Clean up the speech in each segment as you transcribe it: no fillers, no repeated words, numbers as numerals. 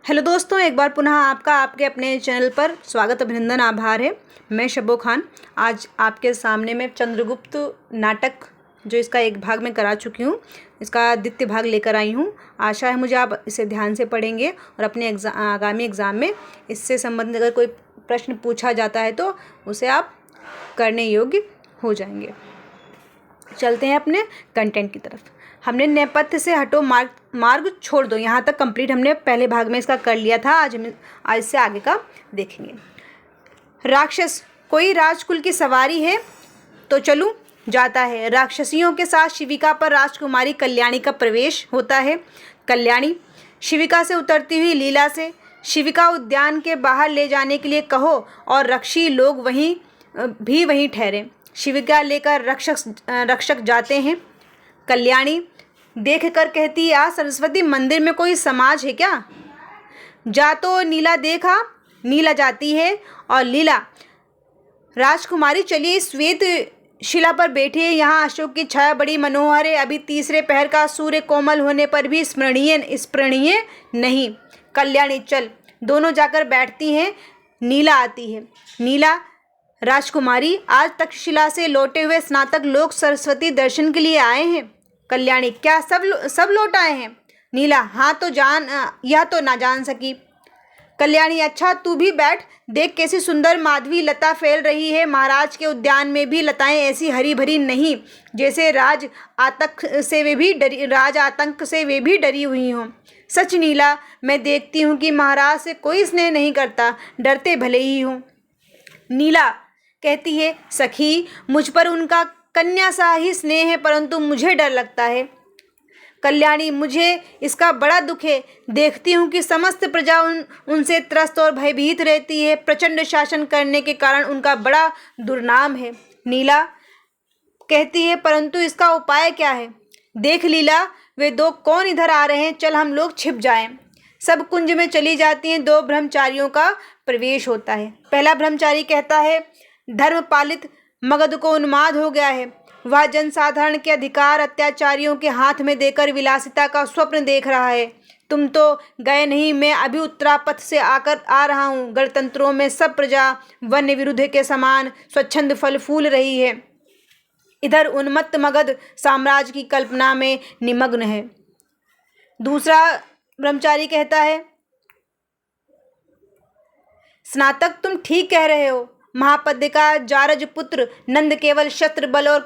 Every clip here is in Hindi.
हेलो दोस्तों, एक बार पुनः आपका आपके अपने चैनल पर स्वागत, अभिनंदन, आभार है। मैं शब्बो खान आज आपके सामने में चंद्रगुप्त नाटक जो इसका एक भाग में करा चुकी हूँ, इसका द्वितीय भाग लेकर आई हूँ। आशा है मुझे आप इसे ध्यान से पढ़ेंगे और अपने आगामी एग्ज़ाम में इससे संबंधित अगर कोई प्रश्न पूछा जाता है तो उसे आप करने योग्य हो जाएंगे। चलते हैं अपने कंटेंट की तरफ। हमने नेपथ्य से हटो मार्ग छोड़ दो, यहाँ तक कंप्लीट हमने पहले भाग में इसका कर लिया था। आज से आगे का देखेंगे। राक्षस, कोई राजकुल की सवारी है तो चलूं, जाता है। राक्षसियों के साथ शिविका पर राजकुमारी कल्याणी का प्रवेश होता है। कल्याणी, शिविका से उतरती हुई लीला से शिविका उद्यान के बाहर ले जाने के लिए कहो और रक्षी लोग वहीं ठहरे। शिविका लेकर रक्षक जाते हैं। कल्याणी देख कर कहती है, आज सरस्वती मंदिर में कोई समाज है क्या? जा तो नीला देखा। नीला जाती है और लीला, राजकुमारी चलिए श्वेत शिला पर बैठिए, यहाँ अशोक की छाया बड़ी मनोहर है। अभी तीसरे पहर का सूर्य कोमल होने पर भी स्मरणीय नहीं। कल्याणी, चल। दोनों जाकर बैठती हैं। नीला आती है। नीला, राजकुमारी, आज तक्षशिला से लौटे हुए स्नातक लोग सरस्वती दर्शन के लिए आए हैं। कल्याणी, क्या सब लौट आए हैं? नीला, हाँ तो यह तो ना जान सकी। कल्याणी, अच्छा तू भी बैठ, देख कैसी सुंदर माधवी लता फैल रही है। महाराज के उद्यान में भी लताएं ऐसी हरी भरी नहीं जैसे राज आतंक से वे भी डरी हुई हों। सच नीला, मैं देखती हूँ कि महाराज से कोई स्नेह नहीं करता, डरते भले ही हों। नीला कहती है, सखी, मुझ पर उनका कन्या सा ही स्नेह है, परंतु मुझे डर लगता है। कल्याणी, मुझे इसका बड़ा दुख है। देखती हूँ कि समस्त प्रजा उनसे त्रस्त और भयभीत रहती है। प्रचंड शासन करने के कारण उनका बड़ा दुर्नाम है। नीला कहती है, परंतु इसका उपाय क्या है? देख लीला, वे दो कौन इधर आ रहे हैं, चल हम लोग छिप जाएं। सब कुंज में चली जाती हैं। दो ब्रह्मचारियों का प्रवेश होता है। पहला ब्रह्मचारी कहता है, धर्मपालित मगध को उन्माद हो गया है। वह जनसाधारण के अधिकार अत्याचारियों के हाथ में देकर विलासिता का स्वप्न देख रहा है। तुम तो गए नहीं, मैं अभी उत्तरापथ से आ रहा हूँ। गणतंत्रों में सब प्रजा वन्य विरुद्ध के समान स्वच्छंद फल फूल रही है। इधर उन्मत्त मगध साम्राज्य की कल्पना में निमग्न है। दूसरा ब्रह्मचारी कहता है, स्नातक, तुम ठीक कह रहे हो। महापद्य का जारज पुत्र नंद केवल शस्त्र बल और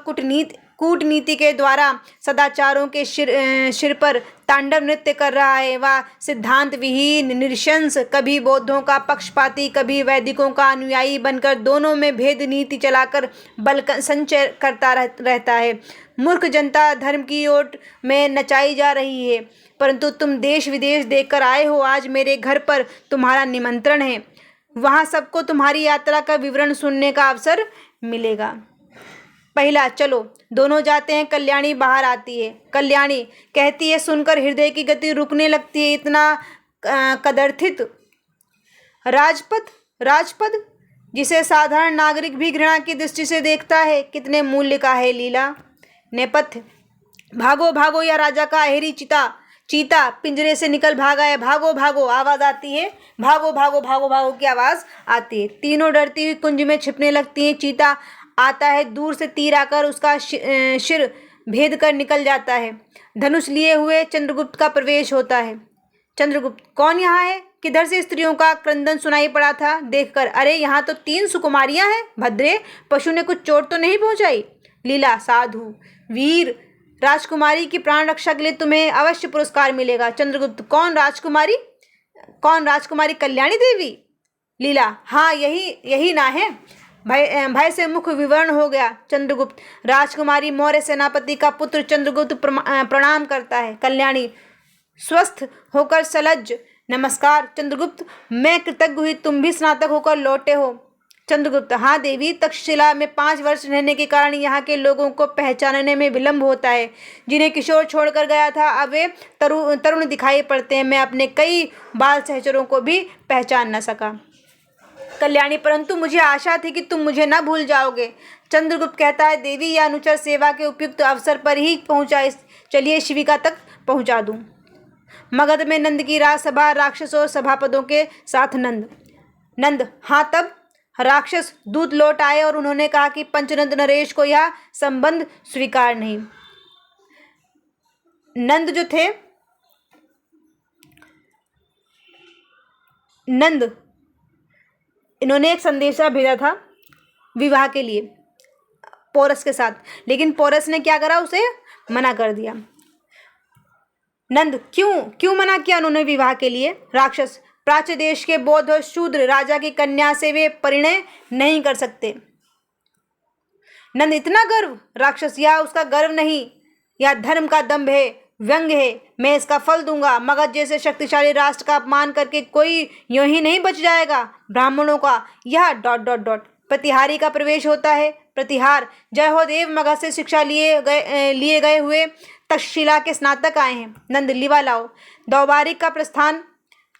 कूटनीति के द्वारा सदाचारों के सिर पर तांडव नृत्य कर रहा है। वह सिद्धांत विहीन निरशंस, कभी बौद्धों का पक्षपाती, कभी वैदिकों का अनुयायी बनकर दोनों में भेद नीति चलाकर बल संचय करता रहता है। मूर्ख जनता धर्म की ओट में नचाई जा रही है। परंतु तुम देश विदेश देखकर आए हो। आज मेरे घर पर तुम्हारा निमंत्रण है। वहाँ सबको तुम्हारी यात्रा का विवरण सुनने का अवसर मिलेगा। पहला, चलो। दोनों जाते हैं। कल्याणी बाहर आती है। कल्याणी कहती है, सुनकर हृदय की गति रुकने लगती है। इतना कदर्थित राजपद जिसे साधारण नागरिक भी घृणा की दृष्टि से देखता है, कितने मूल्य का है लीला। नेपथ्य, भागो भागो, या राजा का अहेरी चीता पिंजरे से निकल भागा है। भागो भागो आवाज आती है। भागो भागो भागो भागो की आवाज आती है। तीनों डरती हुई कुंज में छिपने लगती हैं। चीता आता है। दूर से तीर आकर उसका सिर भेद कर निकल जाता है। धनुष लिए हुए चंद्रगुप्त का प्रवेश होता है। चंद्रगुप्त, कौन यहाँ है? किधर से स्त्रियों का क्रंदन सुनाई पड़ा था देखकर? अरे, यहाँ तो 3 सुकुमारियां हैं। भद्रे, पशु ने कुछ चोट तो नहीं पहुंचाई? लीला, साधु वीर, राजकुमारी की प्राण रक्षा के लिए तुम्हें अवश्य पुरस्कार मिलेगा। चंद्रगुप्त, कौन राजकुमारी कल्याणी देवी? लीला, हाँ, यही ना है। भय से मुख विवर्ण हो गया। चंद्रगुप्त, राजकुमारी मौर्य सेनापति का पुत्र। चंद्रगुप्त प्रणाम करता है। कल्याणी स्वस्थ होकर सलज्ज, नमस्कार। चंद्रगुप्त, मैं कृतज्ञ हुई, तुम भी स्नातक होकर लौटे हो। चंद्रगुप्त, हाँ देवी, तक्षशिला में 5 वर्ष रहने के कारण यहाँ के लोगों को पहचानने में विलंब होता है। जिन्हें किशोर छोड़कर गया था, अब वे तरुण दिखाई पड़ते हैं। मैं अपने कई बाल सहचरों को भी पहचान न सका। कल्याणी, परंतु मुझे आशा थी कि तुम मुझे न भूल जाओगे। चंद्रगुप्त कहता है, देवी, यह अनुचर सेवा के उपयुक्त अवसर पर ही पहुँचा। चलिए शिविका तक पहुँचा दूँ। मगध में नंद की राजसभा, राक्षस और सभापदों के साथ नंद। नंद, हाँ। तब राक्षस दूत लौट आए और उन्होंने कहा कि पंचनंद नरेश को यह संबंध स्वीकार नहीं। नंद जो थे, नंद इन्होंने एक संदेशा भेजा था विवाह के लिए पोरस के साथ, लेकिन पोरस ने क्या करा, उसे मना कर दिया। नंद, क्यों मना किया उन्होंने विवाह के लिए? राक्षस, प्राच्य देश के बौद्ध और शूद्र राजा की कन्या से वे परिणय नहीं कर सकते। नंद, इतना गर्व? राक्षस, यह उसका गर्व नहीं, यह धर्म का दंभ है, व्यंग है। मैं इसका फल दूंगा। मगध जैसे शक्तिशाली राष्ट्र का अपमान करके कोई यूं ही नहीं बच जाएगा। ब्राह्मणों का यह ... प्रतिहारी का प्रवेश होता है। प्रतिहार, जय हो देव, मगध से शिक्षा लिए गए हुए तक्षशिला के स्नातक आए हैं। नंद, लिवा लाओ। दौबारिक का प्रस्थान,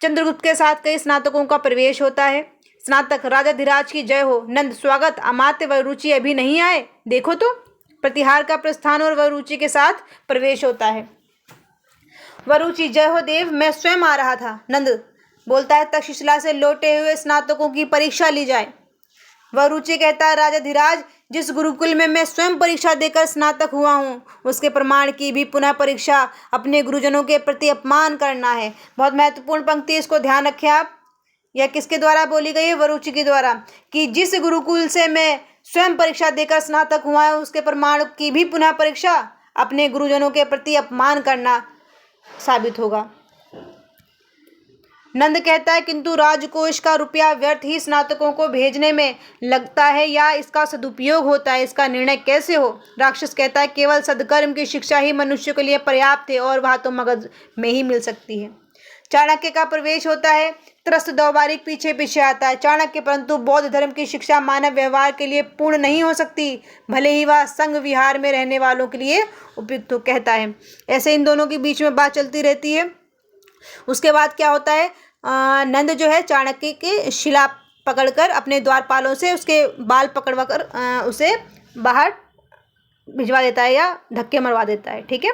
चंद्रगुप्त के साथ कई स्नातकों का प्रवेश होता है। स्नातक, राजा धीराज की जय हो। नंद, स्वागत। अमात्य वरुचि अभी नहीं आए, देखो तो। प्रतिहार का प्रस्थान और वरुचि के साथ प्रवेश होता है। वरुचि, जय हो देव, मैं स्वयं आ रहा था। नंद बोलता है, तक्षशिला से लौटे हुए स्नातकों की परीक्षा ली जाए। वरुचि कहता है, राजा धीराज, जिस गुरुकुल में मैं स्वयं परीक्षा देकर स्नातक हुआ हूँ, उसके प्रमाण की भी पुनः परीक्षा अपने गुरुजनों के प्रति अपमान करना है। बहुत महत्वपूर्ण पंक्ति, इसको ध्यान रखें आप। यह किसके द्वारा बोली गई है? वरुचि के द्वारा, कि जिस गुरुकुल से मैं स्वयं परीक्षा देकर स्नातक हुआ है, उसके प्रमाण की भी पुनः परीक्षा अपने गुरुजनों के प्रति अपमान करना साबित होगा। नंद कहता है, किंतु राजकोष का रुपया व्यर्थ ही स्नातकों को भेजने में लगता है या इसका सदुपयोग होता है, इसका निर्णय कैसे हो? राक्षस कहता है, केवल सदकर्म की शिक्षा ही मनुष्य के लिए पर्याप्त है और वह तो मगध में ही मिल सकती है। चाणक्य का प्रवेश होता है। त्रस्त दौबारिक पीछे पीछे आता है। चाणक्य, परंतु बौद्ध धर्म की शिक्षा मानव व्यवहार के लिए पूर्ण नहीं हो सकती, भले ही वह संघ विहार में रहने वालों के लिए उपयुक्त हो, कहता है। ऐसे इन दोनों के बीच में बात चलती रहती है। उसके बाद क्या होता है, नंद जो है चाणक्य के शिला पकड़कर अपने द्वारपालों से उसके बाल पकड़वाकर उसे बाहर भिजवा देता है या धक्के मरवा देता है। ठीक है,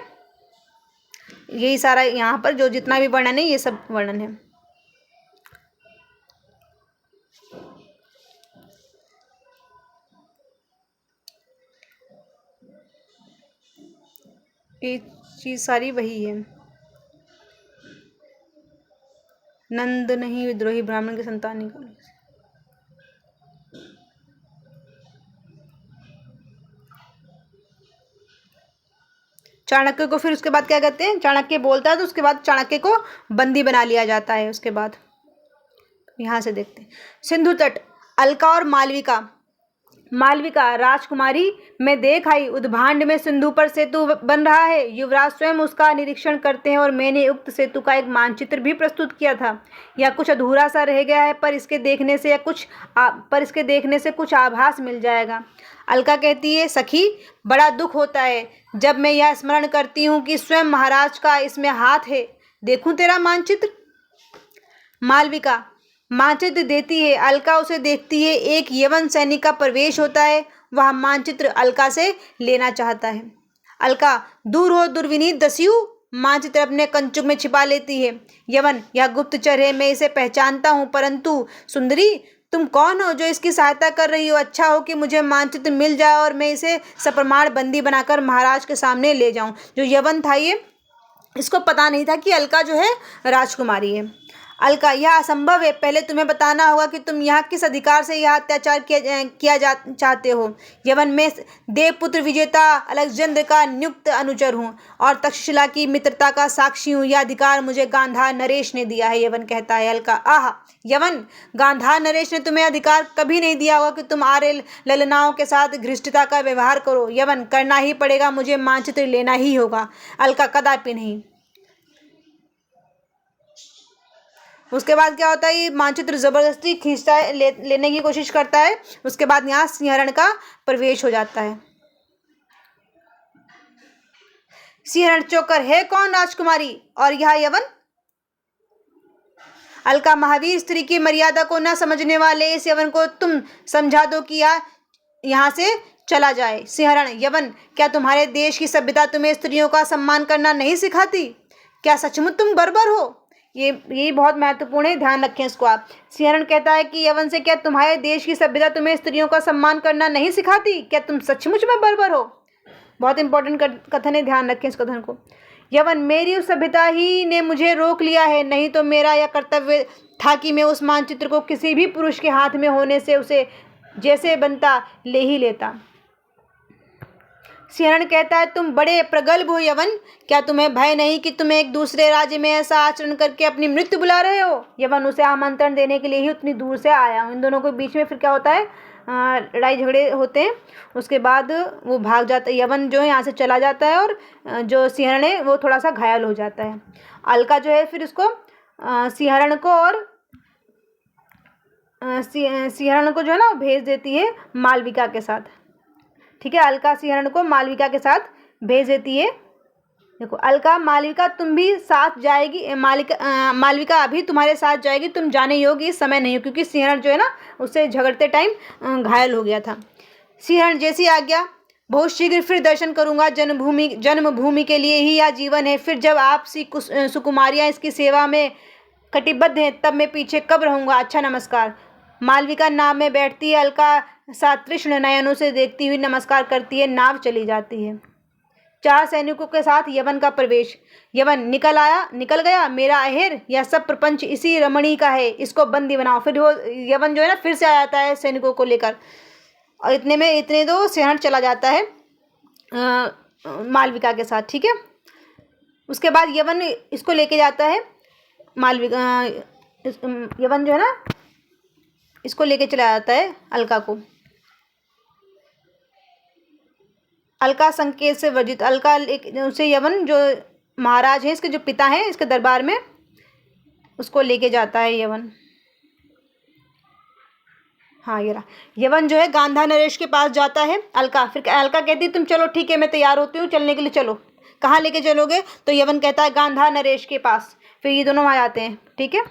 यही सारा यहाँ पर जो जितना भी वर्णन है, ये सब वर्णन है। ये चीज सारी वही है। नंद नहीं विद्रोही ब्राह्मण की संतान नहीं करने से। चाणक्य को फिर उसके बाद क्या कहते हैं, चाणक्य बोलता है तो उसके बाद चाणक्य को बंदी बना लिया जाता है। उसके बाद यहाँ से देखते हैं, सिंधु तट, अलका और मालविका। मालविका, राजकुमारी, मैं देख आई, उद्भांड में सिंधु पर सेतु बन रहा है। युवराज स्वयं उसका निरीक्षण करते हैं और मैंने उक्त सेतु का एक मानचित्र भी प्रस्तुत किया था। यह कुछ अधूरा सा रह गया है, पर इसके देखने से कुछ आभास मिल जाएगा। अलका कहती है, सखी, बड़ा दुख होता है जब मैं यह स्मरण करती हूँ कि स्वयं महाराज का इसमें हाथ है। देखूं तेरा मानचित्र? मालविका मानचित्र देती है। अलका उसे देखती है। एक यवन सैनिक का प्रवेश होता है। वह मानचित्र अलका से लेना चाहता है। अलका, दूर हो दुर्विनीत दस्यु। मानचित्र अपने कंचुक में छिपा लेती है। यवन, यह गुप्तचर है, मैं इसे पहचानता हूँ, परंतु सुंदरी, तुम कौन हो जो इसकी सहायता कर रही हो? अच्छा हो कि मुझे मानचित्र मिल जाए और मैं इसे सप्रमाण बंदी बनाकर महाराज के सामने ले जाऊं। जो यवन था, ये इसको पता नहीं था कि अलका जो है राजकुमारी है। अलका, यह असंभव है। पहले तुम्हें बताना होगा कि तुम यहाँ किस अधिकार से यह अत्याचार किया चाहते हो। यवन, मैं देवपुत्र विजेता अलेक्जेंद्र का नियुक्त अनुचर हूँ और तक्षशिला की मित्रता का साक्षी हूँ। यह अधिकार मुझे गांधार नरेश ने दिया है। यवन कहता है। अलका, आह यवन, गांधार नरेश ने तुम्हें अधिकार कभी नहीं दिया होगा कि तुम आर्य ललनाओं के साथ घृष्टता का व्यवहार करो। यवन, करना ही पड़ेगा, मुझे मानचित्र लेना ही होगा। अलका, कदापि नहीं। उसके बाद क्या होता है, ये मानचित्र जबरदस्ती खींचता है, लेने की कोशिश करता है। उसके बाद यहाँ सिंहरण का प्रवेश हो जाता है। सिंहरण चौकर, है कौन राजकुमारी और यह यवन? अलका, महावीर स्त्री की मर्यादा को न समझने वाले इस यवन को तुम समझा दो कि यहाँ से चला जाए। सिंहरण, यवन, क्या तुम्हारे देश की सभ्यता तुम्हें स्त्रियों का सम्मान करना नहीं सिखाती? क्या सचमुच तुम बर्बर हो? ये बहुत महत्वपूर्ण है, ध्यान रखें इसको आप। सिंहरण कहता है कि यवन से, क्या तुम्हारे देश की सभ्यता तुम्हें स्त्रियों का सम्मान करना नहीं सिखाती? क्या तुम सचमुच में बर्बर हो? बहुत इंपॉर्टेंट कथन है, ध्यान रखें इस कथन को। यवन, मेरी उस सभ्यता ही ने मुझे रोक लिया है, नहीं तो मेरा यह कर्तव्य था कि मैं उस मानचित्र को किसी भी पुरुष के हाथ में होने से उसे जैसे बनता ले ही लेता। सिंहरण कहता है, तुम बड़े प्रगल्भ हो यवन, क्या तुम्हें भय नहीं कि तुम एक दूसरे राज्य में ऐसा आचरण करके अपनी मृत्यु बुला रहे हो? यवन उसे आमंत्रण देने के लिए ही उतनी दूर से आया। इन दोनों के बीच में फिर क्या होता है, लड़ाई झगड़े होते हैं। उसके बाद वो भाग जाता है, यवन जो है यहाँ से चला जाता है, और जो सिंहरण है वो थोड़ा सा घायल हो जाता है। अलका जो है फिर उसको सिंहरण को और सिंहरण को जो है ना भेज देती है मालविका के साथ। ठीक है, अलका सिंहरण को मालविका के साथ भेज देती है। देखो, अलका, मालविका तुम भी साथ जाएगी, मालविका अभी तुम्हारे साथ जाएगी, तुम जाने योग्य इस समय नहीं हो, क्योंकि सिंहरण जो है ना उससे झगड़ते टाइम घायल हो गया था। सिंहरण, जैसी आज्ञा, बहुत शीघ्र फिर दर्शन करूंगा। जन्मभूमि के लिए ही यह जीवन है, फिर जब आप सी सुकुमारियाँ इसकी सेवा में कटिबद्ध हैं तब मैं पीछे कब रहूंगा। अच्छा, नमस्कार। मालविका नाव में बैठती है, अलका सातृष्ण नयनों से देखती हुई नमस्कार करती है, नाव चली जाती है। 4 सैनिकों के साथ यवन का प्रवेश। यवन, निकल गया मेरा अहेर, यह सब प्रपंच इसी रमणी का है, इसको बंदी बनाओ। फिर वो यवन जो है ना फिर से आ जाता है सैनिकों को लेकर, और इतने दो सिंहरण चला जाता है मालविका के साथ। ठीक है, उसके बाद यवन इसको लेके जाता है, यवन जो है ना इसको लेके चला जाता है अलका को। अलका संकेत से वर्जित, अलका उसे यवन जो महाराज हैं, इसके जो पिता हैं, इसके दरबार में उसको लेके जाता है यवन। हाँ, ये रहा। यवन जो है गांधार नरेश के पास जाता है। अलका कहती है, तुम चलो, ठीक है मैं तैयार होती हूँ चलने के लिए, चलो। कहाँ लेके चलोगे? तो यवन कहता है, गांधार नरेश के पास। फिर ये दोनों आ जाते हैं। ठीक है,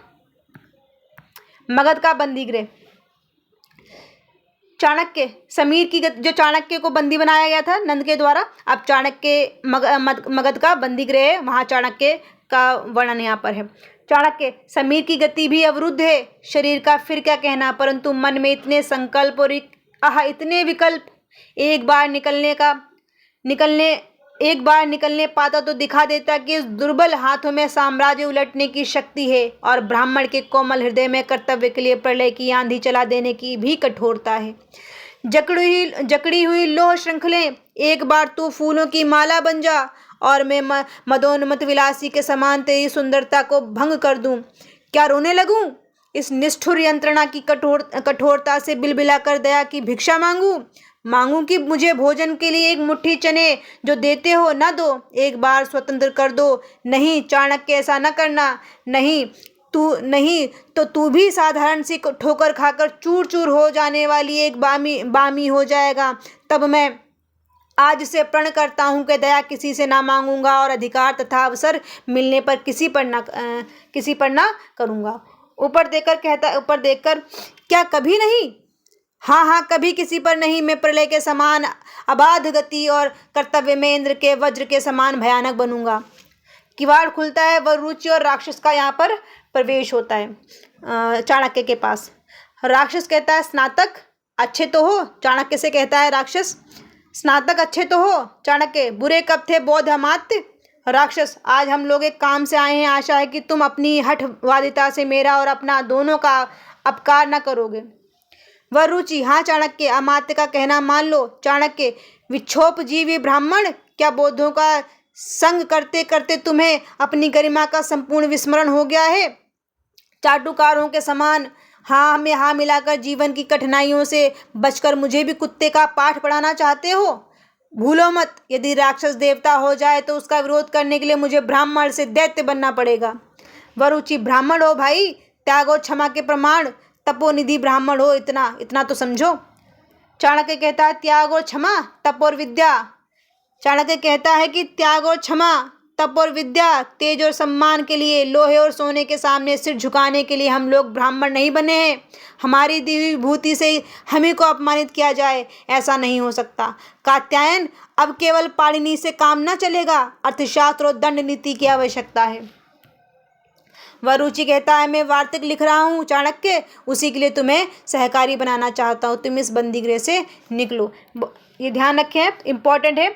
मगध का बंदीगृह। चाणक्य, समीर की जो चाणक्य को बंदी बनाया गया था नंद के द्वारा, अब चाणक्य मगध का बंदीगृह है, वहाँ चाणक्य का वर्णन यहाँ पर है। चाणक्य, समीर की गति भी अवरुद्ध है, शरीर का फिर क्या कहना, परंतु मन में इतने संकल्प और इतने विकल्प, एक बार निकलने पाता तो दिखा देता कि इस दुर्बल हाथों में साम्राज्य उलटने की शक्ति है, और ब्राह्मण के कोमल हृदय में कर्तव्य के लिए प्रलय की आंधी चला देने की भी कठोरता है। जकड़ी हुई लोह श्रृंखलें, एक बार तू फूलों की माला बन जा और मैं मदोन्मत्त विलासी के समान तेरी सुंदरता को भंग कर दूं। क्या रोने लगूं? इस निष्ठुर यंत्रणा की कठोरता से बिलबिला कर दया की भिक्षा मांगू कि मुझे भोजन के लिए एक मुट्ठी चने जो देते हो न दो, एक बार स्वतंत्र कर दो। नहीं चाणक्य, ऐसा न करना। नहीं तो तू भी साधारण सी ठोकर खाकर चूर चूर हो जाने वाली एक बामी हो जाएगा। तब मैं आज से प्रण करता हूँ कि दया किसी से ना मांगूंगा, और अधिकार तथा अवसर मिलने पर किसी पर ना करूँगा। ऊपर देखकर, क्या कभी नहीं? हाँ, कभी किसी पर नहीं। मैं प्रलय के समान अबाध गति और कर्तव्य में इंद्र के वज्र के समान भयानक बनूंगा। किवाड़ खुलता है, वह रुचि और राक्षस का यहाँ पर प्रवेश होता है चाणक्य के पास। राक्षस कहता है, स्नातक अच्छे तो हो? चाणक्य से कहता है राक्षस, स्नातक अच्छे तो हो? चाणक्य, बुरे कब थे बौद्ध अमात्य? राक्षस, आज हम लोग एक काम से आए हैं, आशा है कि तुम अपनी हठवादिता से मेरा और अपना दोनों का अपकार न करोगे। वह रुचि, हाँ चाणक्य, अमात्य का कहना मान लो। चाणक्य, विक्षोभ जीवी ब्राह्मण, क्या बौद्धों का संग करते करते तुम्हें अपनी गरिमा का संपूर्ण विस्मरण हो गया है? चाटुकारों के समान हाँ में हाँ मिलाकर जीवन की कठिनाइयों से बचकर मुझे भी कुत्ते का पाठ पढ़ाना चाहते हो? भूलो मत, यदि राक्षस देवता हो जाए तो उसका विरोध करने के लिए मुझे ब्राह्मण से दैत्य बनना पड़ेगा। वरुचि, ब्राह्मण हो भाई, त्याग और क्षमा के प्रमाण, तपोनिधि ब्राह्मण हो, इतना तो समझो। चाणक्य कहता है, त्याग और क्षमा, तप और विद्या। चाणक्य कहता है कि त्याग और क्षमा, तप और विद्या, तेज और सम्मान के लिए, लोहे और सोने के सामने सिर झुकाने के लिए हम लोग ब्राह्मण नहीं बने हैं। हमारी दी हुई विभूति से हम ही को अपमानित किया जाए, ऐसा नहीं हो सकता। कात्यायन, अब केवल पाणिनि से काम न चलेगा, अर्थशास्त्र और दंड नीति की आवश्यकता है। वरुचि कहता है, मैं वार्तिक लिख रहा हूँ चाणक्य, उसी के लिए तुम्हें सहकारी बनाना चाहता हूँ, तुम इस बंदीगृह से निकलो। ये ध्यान रखें, इंपॉर्टेंट है।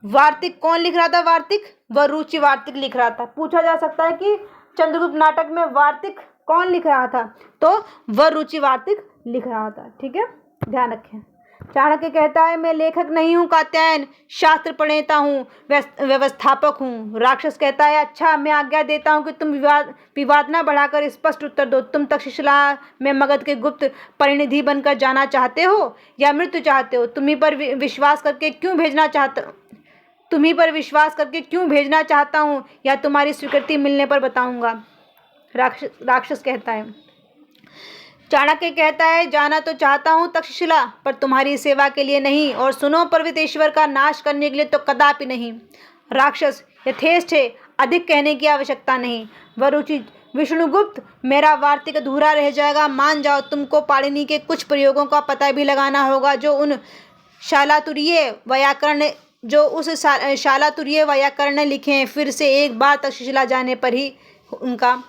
वार्तिक कौन लिख रहा था? वार्तिक वरुचि वार्तिक लिख रहा था। पूछा जा सकता है कि चंद्रगुप्त नाटक में वार्तिक कौन लिख रहा था, तो वरुचि वार्तिक लिख रहा था। ठीक है, ध्यान रखें। चाणक्य कहता है, मैं लेखक नहीं हूँ कात्यायन, शास्त्र प्रणेता हूँ, व्यवस्थापक हूँ। राक्षस कहता है, अच्छा, मैं आज्ञा देता हूँ कि तुम विवाद न बढ़ाकर स्पष्ट उत्तर दो। तुम तक्षशिला में मगध के गुप्त परिनिधि बनकर जाना चाहते हो या मृत्यु चाहते हो? तुम्ही पर विश्वास करके क्यों भेजना चाहता हूँ या तुम्हारी स्वीकृति मिलने पर बताऊंगा? राक्षस कहता है। चाणक्य कहता है, जाना तो चाहता हूँ तक्षशिला, पर तुम्हारी सेवा के लिए नहीं, और सुनो, पर्वतेश्वर का नाश करने के लिए तो कदापि नहीं। राक्षस, यथेष्ट है, अधिक कहने की आवश्यकता नहीं। वरुचि, विष्णुगुप्त, मेरा वार्तिक अधूरा रह जाएगा, मान जाओ। तुमको पाणिनि के कुछ प्रयोगों का पता भी लगाना होगा जो उस शालातुरीय व्याकरण ने लिखे हैं। फिर से एक बार तक्षशिला जाने पर ही उनका ...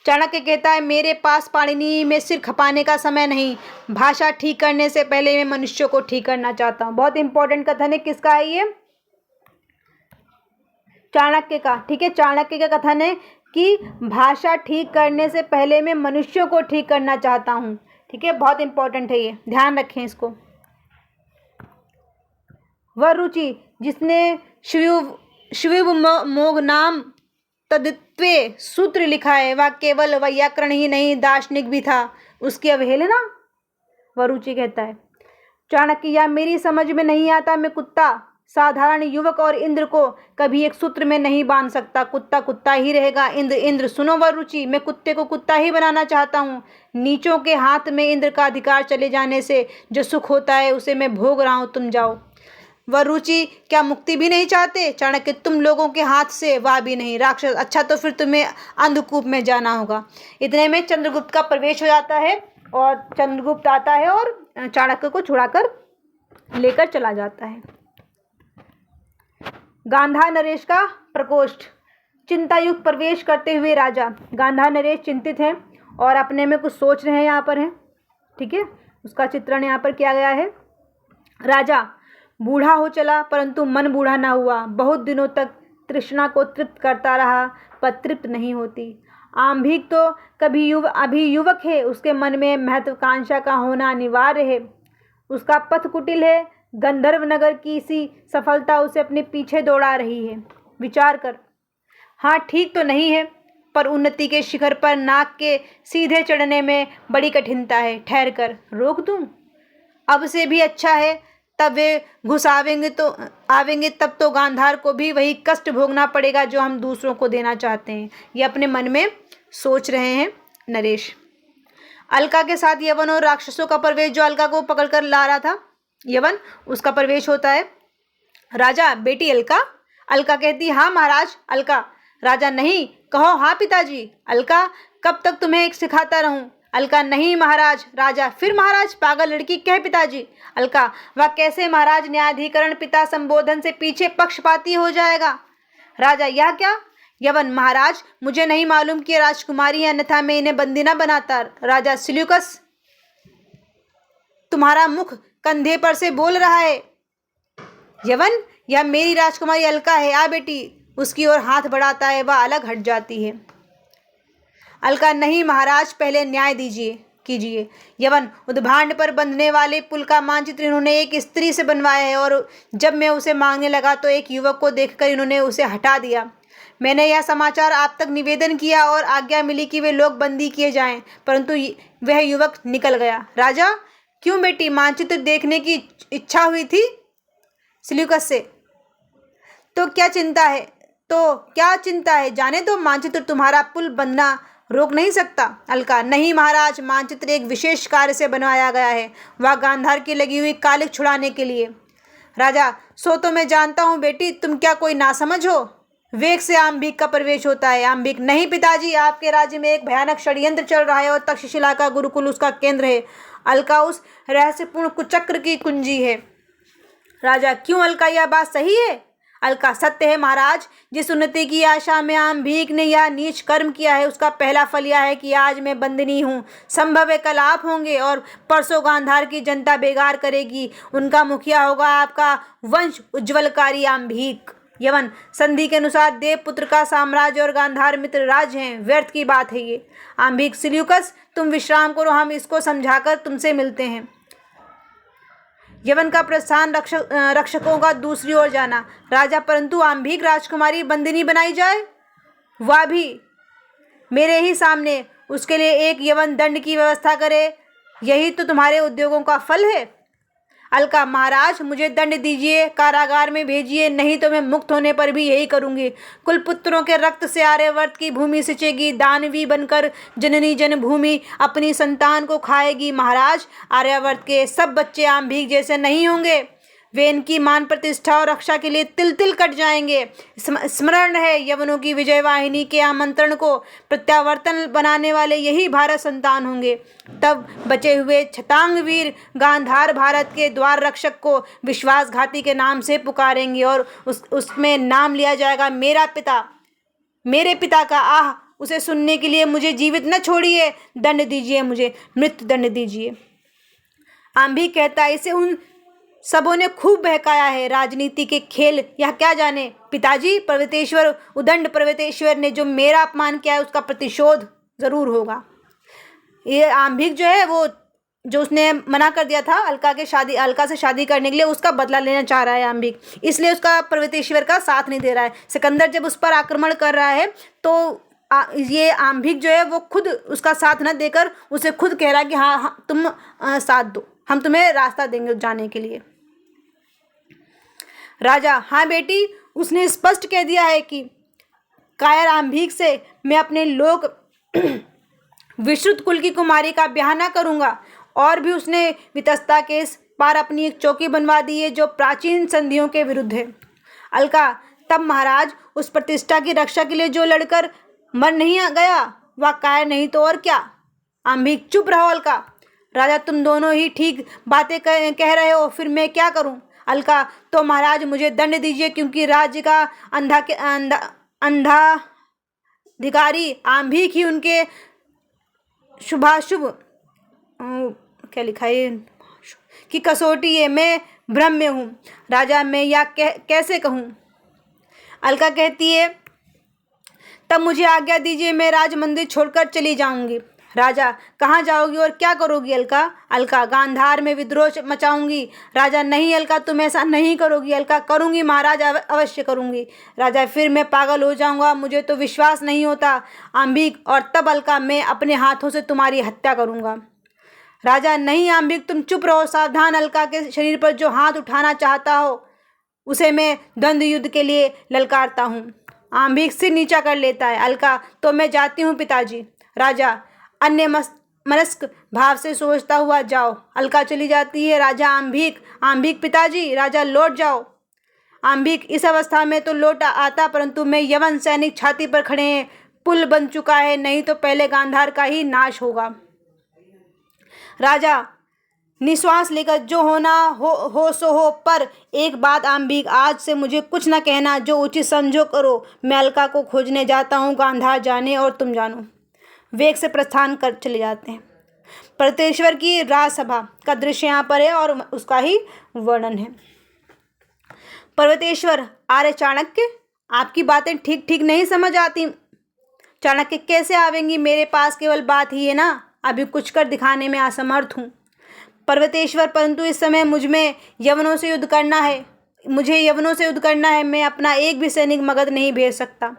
चाणक्य कहता है, मेरे पास पाणिनि में सिर खपाने का समय नहीं। भाषा ठीक करने से पहले मैं मनुष्यों को ठीक करना चाहता हूँ। बहुत इंपॉर्टेंट कथन है। किसका है ये? चाणक्य का। ठीक है, चाणक्य का कथन है कि भाषा ठीक करने से पहले मैं मनुष्यों को ठीक करना चाहता हूँ। ठीक है, बहुत इंपॉर्टेंट है ये, ध्यान रखें इसको। वरुचि, जिसने शिव मोघ नाम तद्वित्वे सूत्र लिखा है, वह केवल व्याकरण ही नहीं, दार्शनिक भी था। उसकी अवहेलना? वरुचि कहता है। चाणक्य, या मेरी समझ में नहीं आता। मैं कुत्ता, साधारण युवक, और इंद्र को कभी एक सूत्र में नहीं बांध सकता। कुत्ता कुत्ता ही रहेगा, इंद्र इंद्र। सुनो वरुचि, मैं कुत्ते को कुत्ता ही बनाना चाहता हूँ। नीचों के हाथ में इंद्र का अधिकार चले जाने से जो सुख होता है, उसे मैं भोग रहा हूँ, तुम जाओ। वरुचि, क्या मुक्ति भी नहीं चाहते? चाणक्य, तुम लोगों के हाथ से वह भी नहीं। राक्षस, अच्छा, तो फिर तुम्हें अंधकूप में जाना होगा। इतने में चंद्रगुप्त का प्रवेश हो जाता है और चंद्रगुप्त आता है और चाणक्य को छुड़ाकर लेकर चला जाता है। गांधार नरेश का प्रकोष्ठ। चिंतायुक्त प्रवेश करते हुए राजा। गांधार नरेश चिंतित हैं और अपने में कुछ सोच रहे हैं। यहाँ पर है, ठीक है, उसका चित्रण यहाँ पर किया गया है। राजा, बूढ़ा हो चला परंतु मन बूढ़ा ना हुआ। बहुत दिनों तक तृष्णा को तृप्त करता रहा पर तृप्त नहीं होती। आंभिक तो अभी युवक है, उसके मन में महत्वाकांक्षा का होना अनिवार्य है। उसका पथ कुटिल है, गंधर्व नगर की सी सफलता उसे अपने पीछे दौड़ा रही है। विचार कर। हाँ, ठीक तो नहीं है, पर उन्नति के शिखर पर नाक के सीधे चढ़ने में बड़ी कठिनता है। ठहर कर, रोक दूं? अब से भी अच्छा है, तब वे घुस आवेंगे तब तो गांधार को भी वही कष्ट भोगना पड़ेगा जो हम दूसरों को देना चाहते हैं। ये अपने मन में सोच रहे हैं नरेश। अलका के साथ यवन और राक्षसों का प्रवेश। जो अलका को पकड़कर ला रहा था यवन, उसका प्रवेश होता है। राजा, बेटी अलका? अलका कहती, हाँ महाराज। अलका, राजा, नहीं, कहो हाँ पिताजी। अलका, कब तक तुम्हें सिखाता रहूं? अलका, नहीं महाराज। राजा, फिर महाराज? पागल लड़की, कह पिताजी। अलका, वह कैसे महाराज? न्यायाधिकरण पिता संबोधन से पीछे पक्षपाती हो जाएगा। राजा, यह क्या? यवन, महाराज, मुझे नहीं मालूम कि राजकुमारी है, अन्यथा मैं इन्हें बंदी न बनाता। राजा, सिल्यूकस, तुम्हारा मुख कंधे पर से बोल रहा है। यवन, यह मेरी राजकुमारी अलका है। आ बेटी। उसकी ओर हाथ बढ़ाता है, वह अलग हट जाती है। अलका, नहीं महाराज, पहले न्याय कीजिए। यवन, उद्भांड पर बंधने वाले पुल का मानचित्र इन्होंने एक स्त्री से बनवाया है और जब मैं उसे मांगने लगा तो एक युवक को देखकर इन्होंने उसे हटा दिया। मैंने यह समाचार आप तक निवेदन किया और आज्ञा मिली कि वे लोग बंदी किए जाएं, परंतु वह युवक निकल गया। राजा, क्यों बेटी? मानचित्र देखने की इच्छा हुई थी सिल्यूकस से। तो क्या चिंता है? जाने दो, मानचित्र तुम्हारा पुल बनना रोक नहीं सकता। अलका, नहीं महाराज, मानचित्र एक विशेष कार्य से बनवाया गया है। वह गांधार की लगी हुई कालिख छुड़ाने के लिए। राजा, सो तो मैं जानता हूँ बेटी, तुम क्या कोई नासमझ हो। वेग से आम्भिक का प्रवेश होता है। आम्भिक, नहीं पिताजी, आपके राज्य में एक भयानक षड्यंत्र चल रहा है और तक्षशिला का गुरुकुल उसका केंद्र है। अलका उस रहस्यपूर्ण कुचक्र की कुंजी है। राजा, क्यों अलका, यह बात सही है। अलका, सत्य है महाराज। जिस उन्नति की आशा में आम्भिक ने यह नीच कर्म किया है, उसका पहला फल यह है कि आज मैं बंदिनी हूँ। संभव है कल आप होंगे और परसों गांधार की जनता बेगार करेगी। उनका मुखिया होगा आपका वंश उज्ज्वलकारी आम्भिक। यवन, संधि के अनुसार देवपुत्र का साम्राज्य और गांधार मित्र राज्य हैं। व्यर्थ की बात है ये। आम्भिक, सिल्यूकस, तुम विश्राम करो, हम इसको समझाकर तुमसे मिलते हैं। यवन का प्रस्थान रक्षकों का दूसरी ओर जाना। राजा, परंतु आम्भिक राजकुमारी बंदिनी बनाई जाए, वह भी मेरे ही सामने। उसके लिए एक यवन दंड की व्यवस्था करे, यही तो तुम्हारे उद्योगों का फल है। अलका, महाराज, मुझे दंड दीजिए, कारागार में भेजिए, नहीं तो मैं मुक्त होने पर भी यही करूंगी। कुलपुत्रों के रक्त से आर्यवर्त की भूमि सिंचेगी, दानवी बनकर जननी जन्मभूमि अपनी संतान को खाएगी। महाराज, आर्यवर्त के सब बच्चे आम्भिक जैसे नहीं होंगे। वे इनकी मान प्रतिष्ठा और रक्षा के लिए तिल तिल कट जाएंगे। स्मरण है, यवनों की विजय वाहिनी के आमंत्रण को प्रत्यावर्तन बनाने वाले यही भारत संतान होंगे। तब बचे हुए छतांग वीर गांधार भारत के द्वार रक्षक को विश्वासघाती के नाम से पुकारेंगे और उसमें नाम लिया जाएगा मेरा पिता, मेरे पिता का। आह, उसे सुनने के लिए मुझे जीवित न छोड़िए, दंड दीजिए, मुझे मृत्यु दंड दीजिए। आम्भिक कहता है, इसे उन सबों ने खूब बहकाया है। राजनीति के खेल यह क्या जाने। पिताजी, पर्वतेश्वर, उदंड पर्वतेश्वर ने जो मेरा अपमान किया है उसका प्रतिशोध जरूर होगा। ये आम्भिक जो है, वो जो उसने मना कर दिया था अलका से शादी करने के लिए, उसका बदला लेना चाह रहा है आम्भिक। इसलिए उसका पर्वतेश्वर का साथ नहीं दे रहा है। सिकंदर जब उस पर आक्रमण कर रहा है तो ये आम्भिक जो है वो खुद उसका साथ न देकर उसे खुद कह रहा है कि हाँ तुम साथ दो, हम तुम्हें रास्ता देंगे जाने के लिए। राजा, हाँ बेटी, उसने स्पष्ट कह दिया है कि कायर आम्भिक से मैं अपने लोक विश्रुत कुल की कुमारी का ब्याह न करूँगा। और भी उसने वितस्ता के इस पार अपनी एक चौकी बनवा दी है जो प्राचीन संधियों के विरुद्ध है। अलका, तब महाराज, उस प्रतिष्ठा की रक्षा के लिए जो लड़कर मर नहीं गया वह कायर नहीं तो और क्या। आम्भिक, चुप रहो अलका। राजा, तुम दोनों ही ठीक बातें कह रहे हो, फिर मैं क्या करूं। अलका, तो महाराज मुझे दंड दीजिए, क्योंकि राज्य का अंधाधिकारी आम्भिक ही उनके शुभाशुभ क्या लिखा है कि कसौटी है। मैं भ्रम में हूँ। राजा, मैं यह कैसे कहूँ। अलका कहती है, तब मुझे आज्ञा दीजिए, मैं राज मंदिर छोड़कर चली जाऊंगी। राजा, कहाँ जाओगी और क्या करोगी अलका। अलका, गांधार में विद्रोह मचाऊंगी। राजा, नहीं अलका, तुम ऐसा नहीं करोगी। अलका, करूंगी महाराज, अवश्य करूंगी। राजा, फिर मैं पागल हो जाऊंगा, मुझे तो विश्वास नहीं होता। आम्भिक, और तब अलका, मैं अपने हाथों से तुम्हारी हत्या करूंगा। राजा, नहीं आम्भिक, तुम चुप रहो, सावधान। अलका के शरीर पर जो हाथ उठाना चाहता हो उसे मैं द्वंद्व युद्ध के लिए ललकारता हूँ। आम्भिक सिर नीचा कर लेता है। अलका, तो मैं जाती हूँ पिताजी। राजा, अन्य मनस्क भाव से सोचता हुआ, जाओ। अलका चली जाती है। राजा, आम्भिक पिताजी। राजा, लौट जाओ। आम्भिक, इस अवस्था में तो लौट आता, परंतु मैं यवन सैनिक छाती पर खड़े हैं, पुल बन चुका है, नहीं तो पहले गांधार का ही नाश होगा। राजा, निश्वास लेकर, जो होना हो सो हो, पर एक बात आम्भिक, आज से मुझे कुछ न कहना, जो उचित समझो करो। मैं अलका को खोजने जाता हूँ, गांधार जाने और तुम जानो। वेग से प्रस्थान कर चले जाते हैं। पर्वतेश्वर की राजसभा का दृश्य यहाँ पर है और उसका ही वर्णन है। पर्वतेश्वर, आर्य चाणक्य, आपकी बातें ठीक ठीक नहीं समझ आती। चाणक्य, कैसे आवेंगी, मेरे पास केवल बात ही है ना, अभी कुछ कर दिखाने में असमर्थ हूँ। पर्वतेश्वर, परंतु इस समय मुझ में यवनों से युद्ध करना है, मैं अपना एक भी सैनिक मगध नहीं भेज सकता।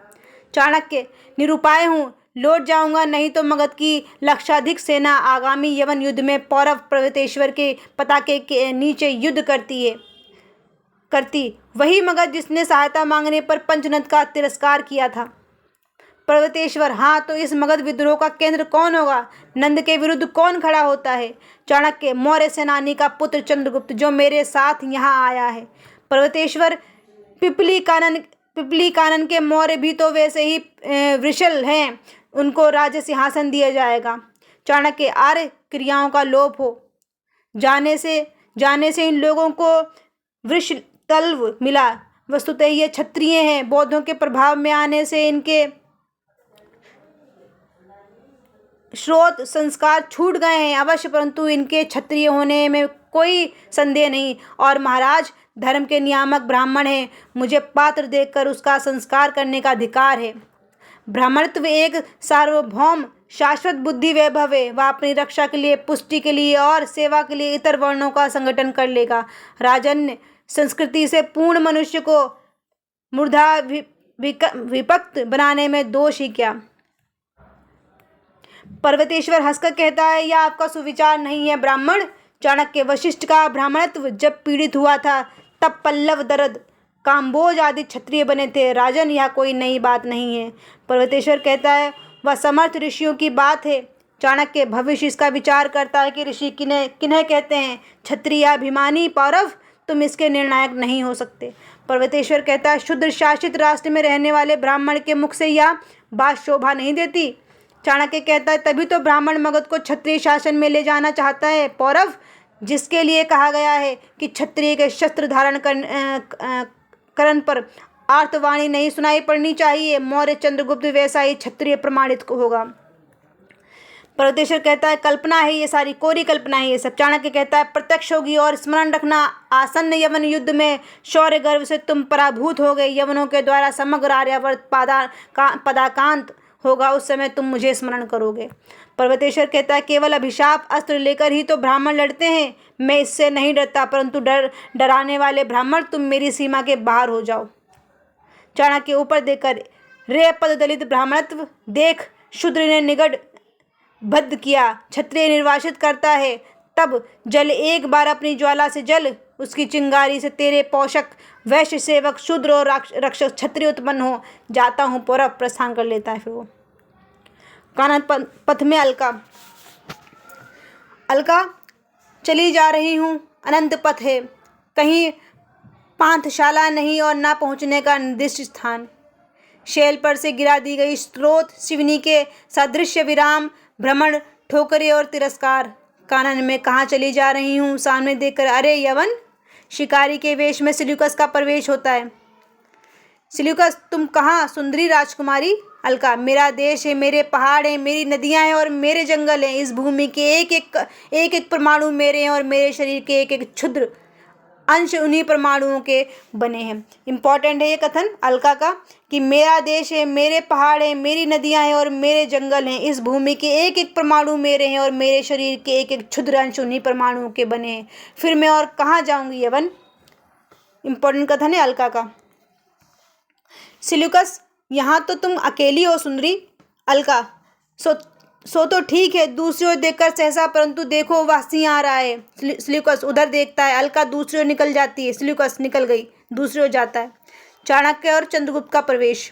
चाणक्य, निरुपाय हूँ, लौट जाऊंगा, नहीं तो मगध की लक्षाधिक सेना आगामी यवन युद्ध में पौरव पर्वतेश्वर के पताके के नीचे युद्ध करती वही मगध जिसने सहायता मांगने पर पंचनद का तिरस्कार किया था। पर्वतेश्वर, हाँ तो इस मगध विद्रोह का केंद्र कौन होगा? नंद के विरुद्ध कौन खड़ा होता है? चाणक्य, मौर्य सेनानी का पुत्र चंद्रगुप्त, जो मेरे साथ यहाँ आया है। पर्वतेश्वर, पिपली कानन के मौर्य भी तो वैसे ही वृषल हैं, उनको राज सिंहासन दिया जाएगा। चाणक्य, आर्य क्रियाओं का लोप हो जाने से इन लोगों को वृषतल्व मिला। वस्तुतः ये क्षत्रिय हैं। बौद्धों के प्रभाव में आने से इनके स्रोत संस्कार छूट गए हैं अवश्य, परंतु इनके क्षत्रिय होने में कोई संदेह नहीं। और महाराज धर्म के नियामक ब्राह्मण हैं, मुझे पात्र देखकर उसका संस्कार करने का अधिकार है। ब्राह्मणत्व एक सार्वभौम शाश्वत बुद्धि वैभव है। वह अपनी रक्षा के लिए, पुष्टि के लिए और सेवा के लिए इतर वर्णों का संगठन कर लेगा। राजन्य संस्कृति से पूर्ण मनुष्य को मूर्धा विभक्त बनाने में दोष ही क्या? पर्वतेश्वर हंसकर कहता है, यह आपका सुविचार नहीं है ब्राह्मण। चाणक्य, वशिष्ठ का ब्राह्मणत्व जब पीड़ित हुआ था तब पल्लव, दरद, काम्बोज आदि क्षत्रिय बने थे। राजन, यह कोई नई बात नहीं है। पर्वतेश्वर कहता है, वह समर्थ ऋषियों की बात है। चाणक्य, भविष्य इसका विचार करता है कि ऋषि किन्हें कहते हैं। क्षत्रियाभिमानी पौरव, तुम इसके निर्णायक नहीं हो सकते। पर्वतेश्वर कहता है, शूद्र शासित राष्ट्र में रहने वाले ब्राह्मण के मुख से यह बात शोभा नहीं देती। चाणक्य कहता है, तभी तो ब्राह्मण मगध को क्षत्रिय शासन में ले जाना चाहता है। पौरव, जिसके लिए कहा गया है कि क्षत्रिय के शस्त्र धारण करन पर आर्तवाणी नहीं सुनाई पड़नी चाहिए, मौर्य चंद्रगुप्त वैसा ही क्षत्रिय प्रमाणित होगा। पर्वतेश्वर कहता है, कल्पना है ये सारी, कोरी कल्पना है ये सब। चाणक्य कहता है, प्रत्यक्ष होगी। और स्मरण रखना, आसन्न यवन युद्ध में शौर्य गर्व से तुम पराभूत हो गए। यवनों के द्वारा समग्र आर्यावर्त पदाकांत होगा, उस समय तुम मुझे स्मरण करोगे। पर्वतेश्वर कहता है, केवल अभिशाप अस्त्र लेकर ही तो ब्राह्मण लड़ते हैं। मैं इससे नहीं डरता, परंतु डराने वाले ब्राह्मण, तुम मेरी सीमा के बाहर हो जाओ। चाणक्य ऊपर देखकर, रे पद दलित ब्राह्मणत्व, देख शूद्र ने निगड बद्ध किया, क्षत्रिय निर्वासित करता है। तब जल एक बार अपनी ज्वाला से जल, उसकी चिंगारी से तेरे पोषक वैश्य सेवक शूद्र और रक्षक क्षत्रिय उत्पन्न हो। जाता हूँ पौरव, प्रस्थान कर लेता है। फिर वो कानन पथ में अलका, चली जा रही हूँ, अनंत पथ है, कहीं पांथशाला नहीं और ना पहुँचने का निर्दिष्ट स्थान। शैल पर से गिरा दी गई स्रोत, शिवनी के सादृश्य विराम, भ्रमण, ठोकरे और तिरस्कार। कानन में कहाँ चली जा रही हूँ, सामने देखकर, अरे यवन, शिकारी के वेश में सिल्यूकस का प्रवेश होता है। सिल्यूकस, तुम कहाँ? सुंदरी राजकुमारी। अलका, मेरा देश है, मेरे पहाड़ हैं, मेरी नदियां हैं और मेरे जंगल हैं। इस भूमि के एक एक परमाणु मेरे हैं और मेरे शरीर के एक एक क्षुद्र अंश उन्हीं परमाणुओं के बने हैं। इम्पॉर्टेंट है ये कथन अलका का कि मेरा देश है, मेरे पहाड़ हैं, मेरी नदियां हैं और मेरे जंगल हैं। इस भूमि के एक एक परमाणु मेरे हैं और मेरे शरीर के एक एक क्षुद्र अंश उन्हीं परमाणुओं के बने हैं। फिर मैं और कहाँ जाऊंगी यवन? इम्पॉर्टेंट कथन है अलका का। सिल्यूकस, यहाँ तो तुम अकेली हो सुंदरी। अलका, सो तो ठीक है। दूसरी ओर देखकर सहसा, परंतु देखो वह सिंह आ रहा है। सिल्यूकस उधर देखता है। अलका दूसरी ओर निकल जाती है। सिल्यूकस निकल गई, दूसरी ओर जाता है। चाणक्य और चंद्रगुप्त का प्रवेश।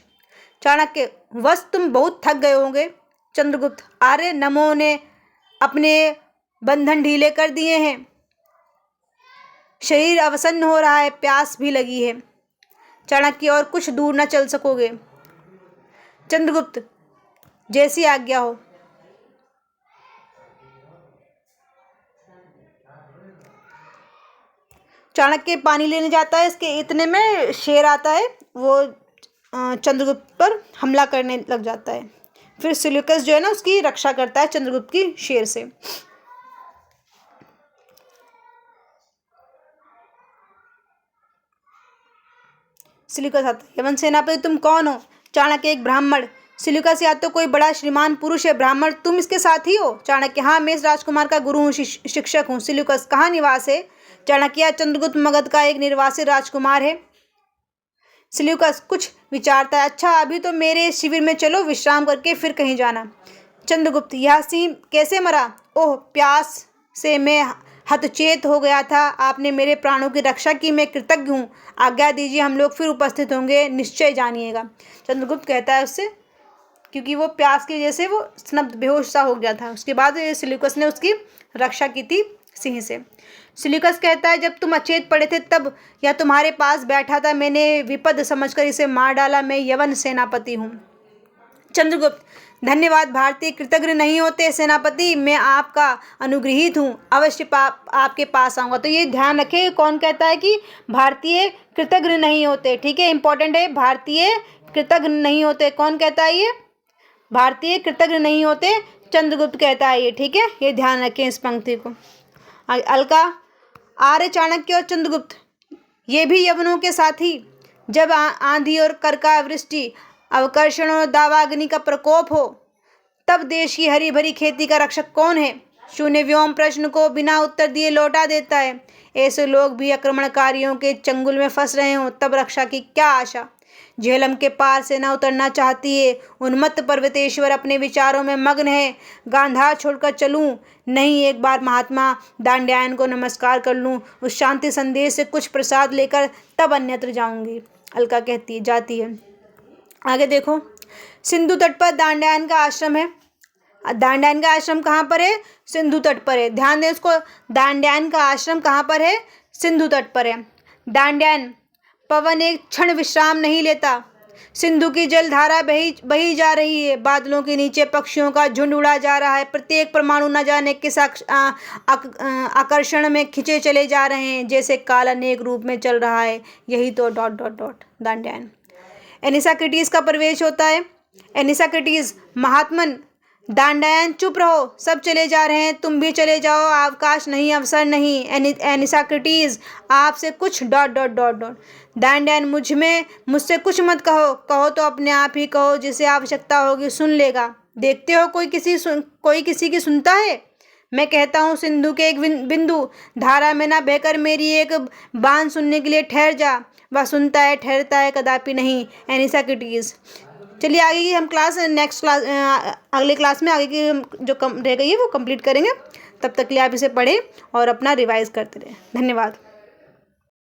चाणक्य, बस तुम बहुत थक गए होंगे। चंद्रगुप्त, आर्य नमो ने अपने बंधन ढीले कर दिए हैं, शरीर अवसन्न हो रहा है, प्यास भी लगी है। चाणक्य, और कुछ दूर न चल सकोगे? चंद्रगुप्त, जैसी आज्ञा हो। चाणक्य पानी लेने जाता है, इसके इतने में शेर आता है, वो चंद्रगुप्त पर हमला करने लग जाता है। फिर सिल्यूकस जो है ना, उसकी रक्षा करता है चंद्रगुप्त की शेर से। सिल्यूकस आता है, यवन सेनापति तुम कौन हो? चाणक्य, एक ब्राह्मण। सिल्यूकस, या तो कोई बड़ा श्रीमान पुरुष है ब्राह्मण, तुम इसके साथ ही हो? चाणक्य, हाँ, मैं इस राजकुमार का गुरु हूँ, शिक्षक हूँ। सिल्यूकस, कहाँ निवास है? चाणक्य, चंद्रगुप्त मगध का एक निर्वासित राजकुमार है। सिल्यूकस कुछ विचारता है, अच्छा अभी तो मेरे शिविर में चलो, विश्राम करके फिर कहीं जाना। चंद्रगुप्त, यह सिंह कैसे मरा? ओह, प्यास से मैं हतचेत हो गया था, आपने मेरे प्राणों की रक्षा की, मैं कृतज्ञ हूँ। आज्ञा दीजिए, हम लोग फिर उपस्थित होंगे, निश्चय जानिएगा। चंद्रगुप्त कहता है उससे क्योंकि वो प्यास की वजह से वो स्नब्ध बेहोश सा हो गया था। उसके बाद सिल्यूकस ने उसकी रक्षा की थी सिंह से। सिल्यूकस कहता है, जब तुम अचेत पड़े थे तब यह तुम्हारे पास बैठा था, मैंने विपद समझकर इसे मार डाला। मैं यवन सेनापति हूँ। चंद्रगुप्त, धन्यवाद भारतीय, कृतज्ञ नहीं होते सेनापति, मैं आपका अनुग्रहित हूँ, अवश्य आपके पास आऊँगा। तो ये ध्यान रखें, कौन कहता है कि भारतीय कृतज्ञ नहीं होते। ठीक है, इंपॉर्टेंट है, भारतीय कृतज्ञ नहीं होते। कौन कहता है ये? भारतीय कृतज्ञ नहीं होते, चंद्रगुप्त कहता है ये। ठीक है, ये ध्यान रखें इस पंक्ति को। अलका, आर्य, चाणक्य और चंद्रगुप्त ये भी यवनों के साथी। जब आंधी और करका वृष्टि, अवकर्षण और दावाग्नि का प्रकोप हो, तब देश की हरी भरी खेती का रक्षक कौन है? शून्य व्योम प्रश्न को बिना उत्तर दिए लौटा देता है। ऐसे लोग भी आक्रमणकारियों के चंगुल में फंस रहे हों, तब रक्षा की क्या आशा? झेलम के पार से न उतरना चाहती है। उन्मत्त पर्वतेश्वर अपने विचारों में मग्न है। गांधार छोड़कर चलूं? नहीं, एक बार महात्मा दांड्यायन को नमस्कार कर लूं, उस शांति संदेश से कुछ प्रसाद लेकर तब अन्यत्र जाऊंगी। अलका कहती जाती है। आगे देखो, सिंधु तट पर दांड्यायन का आश्रम है। दांड्यायन का आश्रम कहाँ पर है? सिंधु तट पर है। ध्यान दें उसको, दांड्यायन का आश्रम कहाँ पर है? सिंधु तट पर है। दांड्यायन, पवन एक क्षण विश्राम नहीं लेता। सिंधु की जलधारा बही जा रही है। बादलों के नीचे पक्षियों का झुंड उड़ा जा रहा है। प्रत्येक परमाणु न जाने किस आकर्षण में खिंचे चले जा रहे हैं, जैसे काल अनेक रूप में चल रहा है। यही तो ... दांड्यायन। एनिसाक्रिटीज का प्रवेश होता है। एनिसाक्रिटीज, महात्मन दांड्यायन, चुप रहो, सब चले जा रहे हैं, तुम भी चले जाओ, अवकाश नहीं, अवसर नहीं। एनिसाक्रिटीज, आपसे कुछ ... दांड्यायन, मुझसे कुछ मत कहो, कहो तो अपने आप ही कहो, जिसे आवश्यकता होगी सुन लेगा। देखते हो कोई किसी की सुनता है? मैं कहता हूँ, सिंधु के एक बिंदु धारा में न बहकर मेरी एक बात सुनने के लिए ठहर जा। वह सुनता है, ठहरता है, कदापि नहीं। एनिसाक्रिटीज। चलिए आगे की हम अगले क्लास में आगे की जो रह गई है वो कंप्लीट करेंगे। तब तक के लिए आप इसे पढ़ें और अपना रिवाइज करते रहें। धन्यवाद।